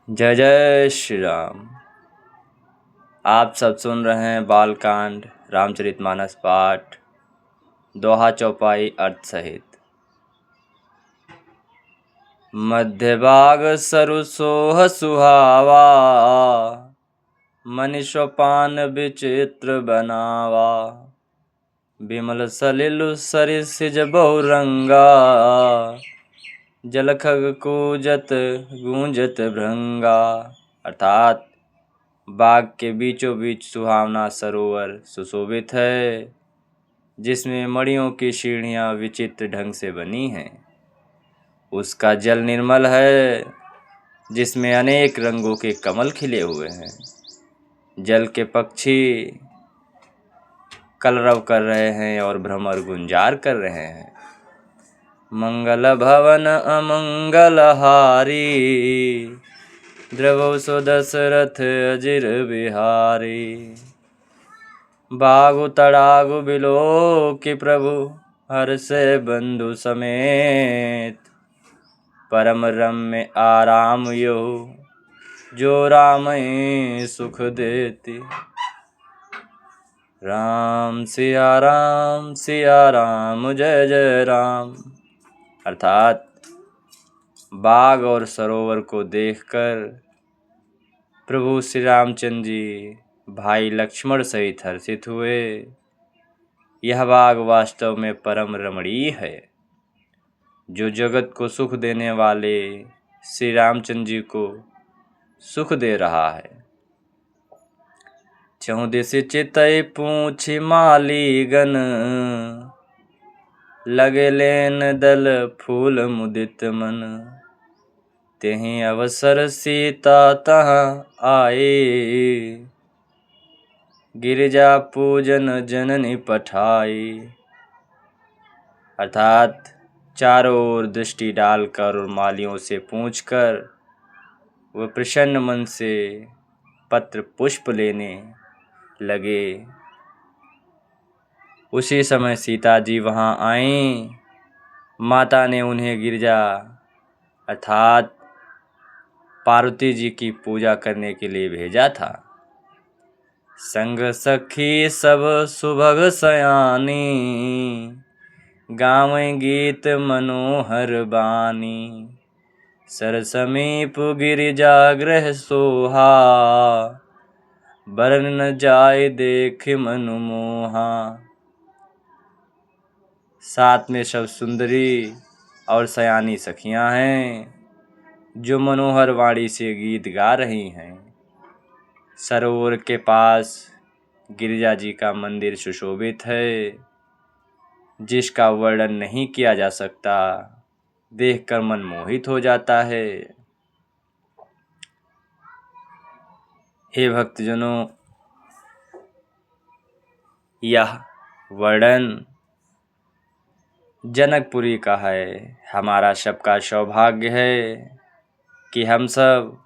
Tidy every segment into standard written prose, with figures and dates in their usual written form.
जय जय श्री राम। आप सब सुन रहे हैं बालकांड रामचरितमानस पाठ दोहा चौपाई अर्थ सहित। मध्य भाग सरु सोह सुहावा, मनीषोपान विचित्र बनावा। विमल सलिल सरिसिज बहुरंगा, जलखग कूजत गूंजत भृंगा। अर्थात बाग के बीचों बीच सुहावना सरोवर सुशोभित है, जिसमें मणियों की सीढ़ियां विचित्र ढंग से बनी हैं। उसका जल निर्मल है, जिसमें अनेक रंगों के कमल खिले हुए हैं। जल के पक्षी कलरव कर रहे हैं और भ्रमर गुंजार कर रहे हैं। मंगल भवन अमंगल हारी, द्रवौ सो दशरथ अजिर बिहारी। बागु तड़ागु बिलो की प्रभु, हर्षे बंधु समेत। परम रम्य आराम यो, जो रामय सुख देती। राम सिया राम जय जय राम। अर्थात बाग और सरोवर को देखकर प्रभु श्री रामचंद्र जी भाई लक्ष्मण सहित हर्षित हुए। यह बाग वास्तव में परम रमणीय है, जो जगत को सुख देने वाले श्री रामचंद्र जी को सुख दे रहा है। चौदिस चितई पूछी मालीगन, लगे लेन दल फूल मुदित मन। तेहि अवसर सीता तहाँ आए, गिरिजा पूजन जननी पठाई। अर्थात चारों ओर दृष्टि डालकर और मालियों से पूछकर वह प्रसन्न मन से पत्र पुष्प लेने लगे। उसी समय सीता जी वहाँ आईं। माता ने उन्हें गिरिजा अर्थात पार्वती जी की पूजा करने के लिए भेजा था। संग सखी सब सुभग सयानी, गावें गीत मनोहर बानी। सर समीप गिरिजा गृह सोहा, बरन न जाय देख मनु मोहा। साथ में सब सुंदरी और सयानी सखियां हैं, जो मनोहर वाणी से गीत गा रही हैं। सरोवर के पास गिरिजा जी का मंदिर सुशोभित है, जिसका वर्णन नहीं किया जा सकता। देखकर मन मोहित हो जाता है। हे भक्तजनों, यह वर्णन जनकपुरी का है। हमारा सबका सौभाग्य है कि हम सब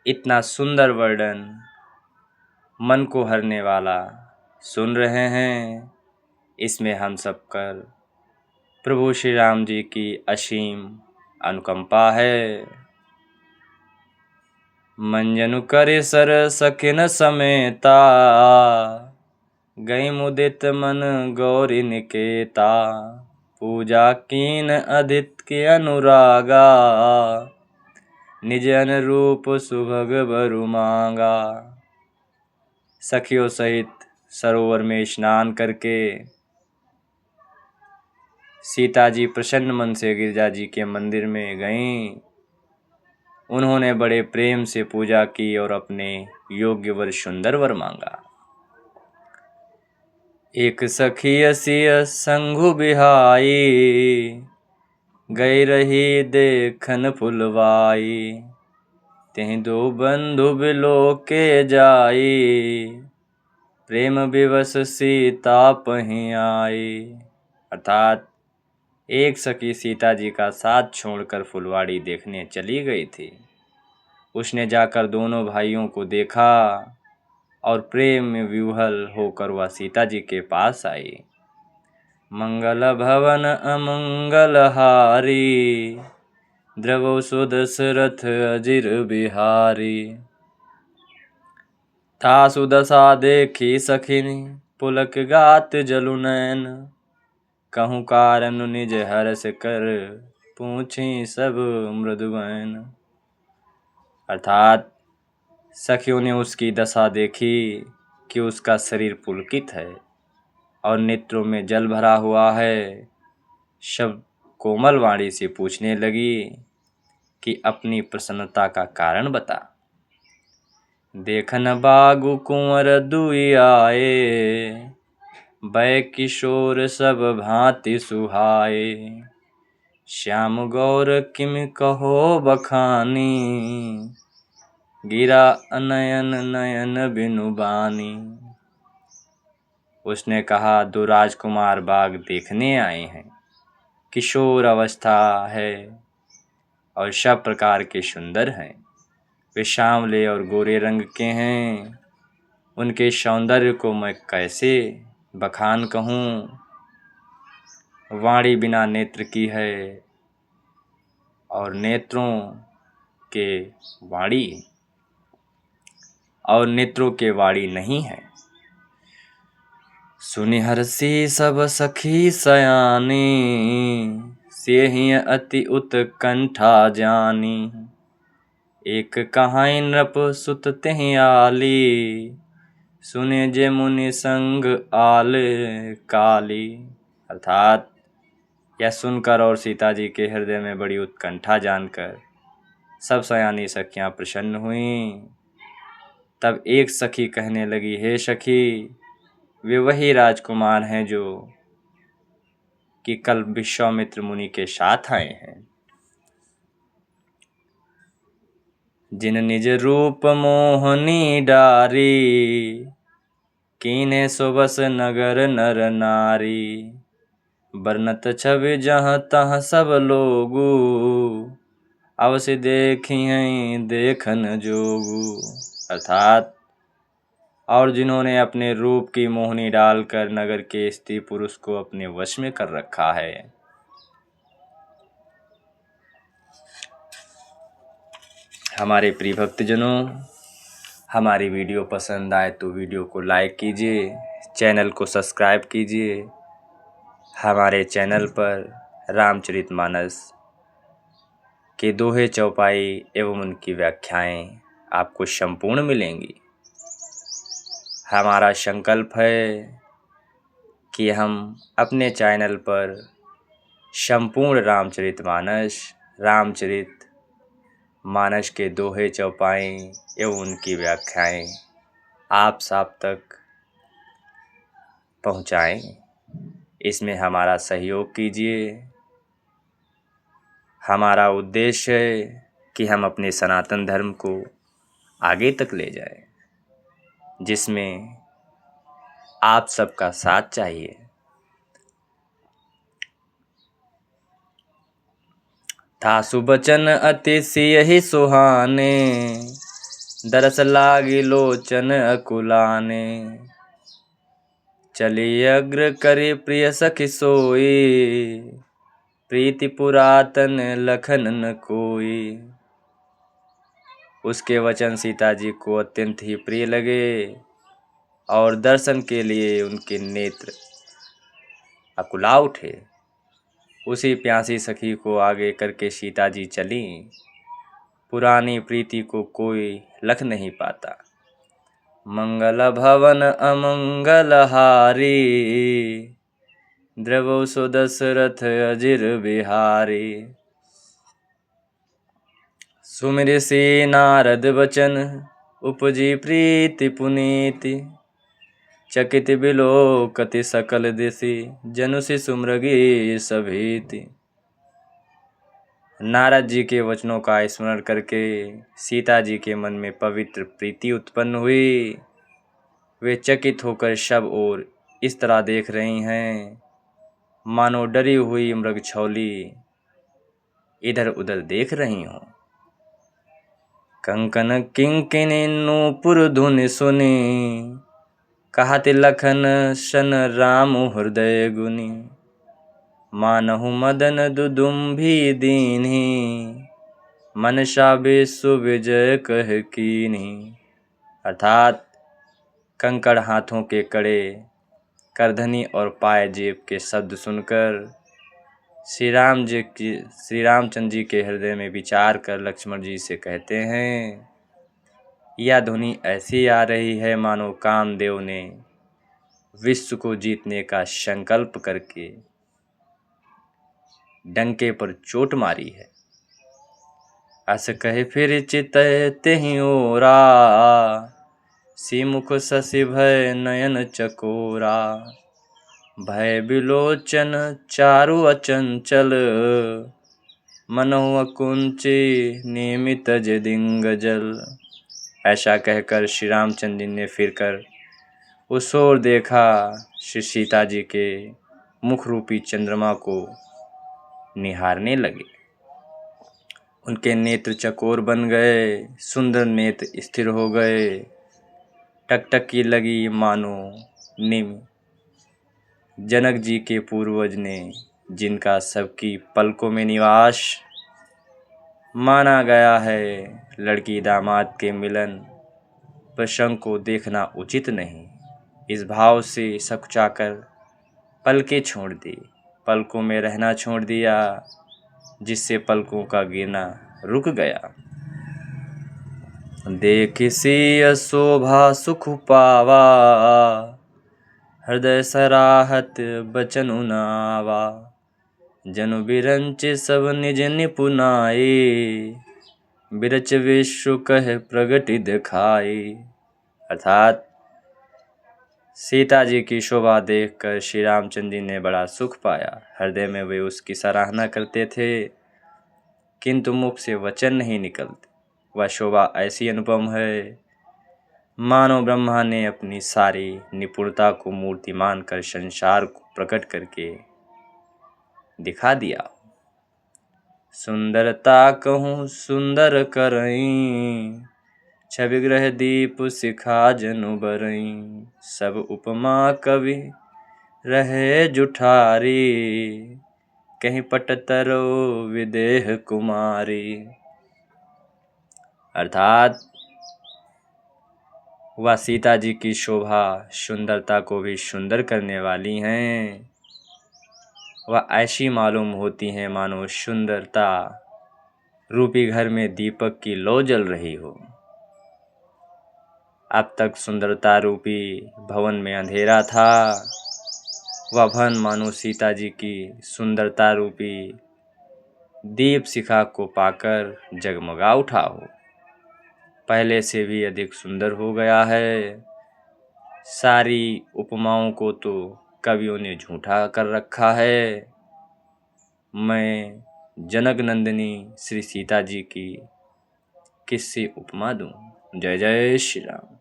इतना सुंदर वर्णन, मन को हरने वाला सुन रहे हैं। इसमें हम सब कर प्रभु श्री राम जी की असीम अनुकंपा है। मंजनु करे सर सकिन समेता, गई मुदित मन गौरी निकेता। पूजा कीन अधित के अनुरागा, निज अनुरूप सुभग बरु मांगा। सखियों सहित सरोवर में स्नान करके सीता जी प्रसन्न मन से गिरिजा जी के मंदिर में गईं। उन्होंने बड़े प्रेम से पूजा की और अपने योग्य वर सुंदर वर मांगा। एक सखी सिय संघु बिहाई, गई रही देखन फुलवाई। तेहि दो बंधु बिलो के जाई, प्रेम विवश सीता पहीं आई। अर्थात एक सखी सीता जी का साथ छोड़कर फुलवाड़ी देखने चली गई थी। उसने जाकर दोनों भाइयों को देखा और प्रेम में विह्वल होकर वह सीता जी के पास आई। मंगल भवन अमंगल हारी, द्रवौ सो दशरथ अजिर बिहारी। तासु दशा देखी सखिनी पुलक गात जलु नैन। कहूँ कारण निज हरस कर पूछी सब मृदुबैन। अर्थात सखियों ने उसकी दशा देखी कि उसका शरीर पुलकित है और नेत्रों में जल भरा हुआ है। सब कोमल वाणी से पूछने लगी कि अपनी प्रसन्नता का कारण बता। देखन बागु कुंवर दुई आए, बै किशोर सब भांति सुहाए। श्याम गौर किम कहो बखानी, गिरा अनयन नयन बिनु बानी। उसने कहा, दो राजकुमार बाग देखने आए हैं। किशोर अवस्था है और सब प्रकार के सुंदर हैं। वे श्यामले और गोरे रंग के हैं। उनके सौंदर्य को मैं कैसे बखान कहूँ। वाणी बिना नेत्र की है और नेत्रों के वाणी और नेत्रों के वाणी नहीं है। सुनि हर्षि सब सखी सयानी, सेहि अति उत्कंठा जानी। एक कहाई नृप सुत तेहि आली, सुने जे मुनि संग आल काली। अर्थात यह सुनकर और सीता जी के हृदय में बड़ी उत्कंठा जानकर सब सयानी सखियां प्रसन्न हुईं। तब एक सखी कहने लगी, हे सखी, वे वही राजकुमार हैं जो कि कल विश्वामित्र मुनि के साथ आए हैं। जिन निज रूप मोहनी डारी, कीने सुबस नगर नर नारी। बरनत छवि जहाँ तहाँ सब लोगू, अवश्य देखियं देखन जोगू। अर्थात और जिन्होंने अपने रूप की मोहनी डालकर नगर के स्त्री पुरुष को अपने वश में कर रखा है। हमारे प्रिय भक्तजनों, हमारी वीडियो पसंद आए तो वीडियो को लाइक कीजिए, चैनल को सब्सक्राइब कीजिए। हमारे चैनल पर रामचरितमानस के दोहे चौपाई एवं उनकी व्याख्याएं आपको संपूर्ण मिलेंगी। हमारा संकल्प है कि हम अपने चैनल पर संपूर्ण रामचरित मानस के दोहे चौपाई एवं उनकी व्याख्याएं आप सब तक पहुंचाएं। इसमें हमारा सहयोग कीजिए। हमारा उद्देश्य है कि हम अपने सनातन धर्म को आगे तक ले जाएं, जिसमें आप सबका साथ चाहिए। तासु बचन अति सियहि सुहाने, दरस लागी लोचन अकुलाने। चली अग्र करी प्रिय सखी सोई, प्रीति पुरातन लखन न कोई। उसके वचन सीता जी को अत्यंत ही प्रिय लगे और दर्शन के लिए उनके नेत्र अकुला उठे। उसी प्यासी सखी को आगे करके सीता जी चली। पुरानी प्रीति को कोई लख नहीं पाता। मंगल भवन अमंगल हारी, द्रवौ सो दशरथ अजिर बिहारी। सुमिरि सी नारद बचन, उपजी प्रीति पुनीति। चकित बिलोकति सकल दिशि, जनुषि सुमृगी सभीति। नारद जी के वचनों का स्मरण करके सीता जी के मन में पवित्र प्रीति उत्पन्न हुई। वे चकित होकर सब ओर इस तरह देख रही हैं मानो डरी हुई मृगछौली इधर उधर देख रही हों। कंकन किंकिनी नूपुर धुनि सुनी, कहत लखन सन राम हृदय गुनी। मानहु मदन दुदुम्भी दीन्ही, मनसा विश्व विजय कह कीन्ही। अर्थात कंकड़ हाथों के कड़े, करधनी और पाए जेब के शब्द सुनकर श्री रामचंद्र जी के हृदय में विचार कर लक्ष्मण जी से कहते हैं, यह ध्वनि ऐसी आ रही है मानो कामदेव ने विश्व को जीतने का संकल्प करके डंके पर चोट मारी है। अस कहे फिर चितय तेहि ओरा, सिमुख शशि भय नयन चकोरा। भय बिलोचन चारु अचंचल, मनोह कुंची नियमित जदिंग जल। ऐसा कहकर श्री रामचंद्र जी ने फिरकर उस ओर देखा। श्री सीता जी के मुख रूपी चंद्रमा को निहारने लगे। उनके नेत्र चकोर बन गए, सुंदर नेत्र स्थिर हो गए, टकटकी लगी मानो निम। जनक जी के पूर्वज ने, जिनका सबकी पलकों में निवास माना गया है, लड़की दामाद के मिलन प्रसंग को देखना उचित नहीं, इस भाव से सकुचाकर पलकें छोड़ दी, पलकों में रहना छोड़ दिया, जिससे पलकों का गिरना रुक गया। देखिसी शोभा सुख पावा, हृदय सराहत बचन उनावा। जनु बिरंच सब निज निपुनाई, बिरच विश्व कह प्रगति दिखाई। अर्थात सीता जी की शोभा देखकर श्री रामचंद्र जी ने बड़ा सुख पाया। हृदय में वे उसकी सराहना करते थे, किंतु मुख से वचन नहीं निकलते। वह शोभा ऐसी अनुपम है मानो ब्रह्मा ने अपनी सारी निपुणता को मूर्तिमान कर संसार को प्रकट करके दिखा दिया। सुंदरता कहूँ सुंदर करई, छवि ग्रह दीप शिखा जनु बरई। सब उपमा कवि रहे जुठारी, कहीं पटतरो विदेह कुमारी। अर्थात वह सीता जी की शोभा सुंदरता को भी सुंदर करने वाली हैं। वह ऐसी मालूम होती हैं मानो सुंदरता रूपी घर में दीपक की लौ जल रही हो। अब तक सुंदरता रूपी भवन में अंधेरा था, वह भवन मानो सीता जी की सुंदरता रूपी दीप शिखा को पाकर जगमगा उठा हो, पहले से भी अधिक सुंदर हो गया है। सारी उपमाओं को तो कवियों ने झूठा कर रखा है। मैं जनक नंदिनी श्री सीता जी की किससे उपमा दूं। जय जय श्री राम।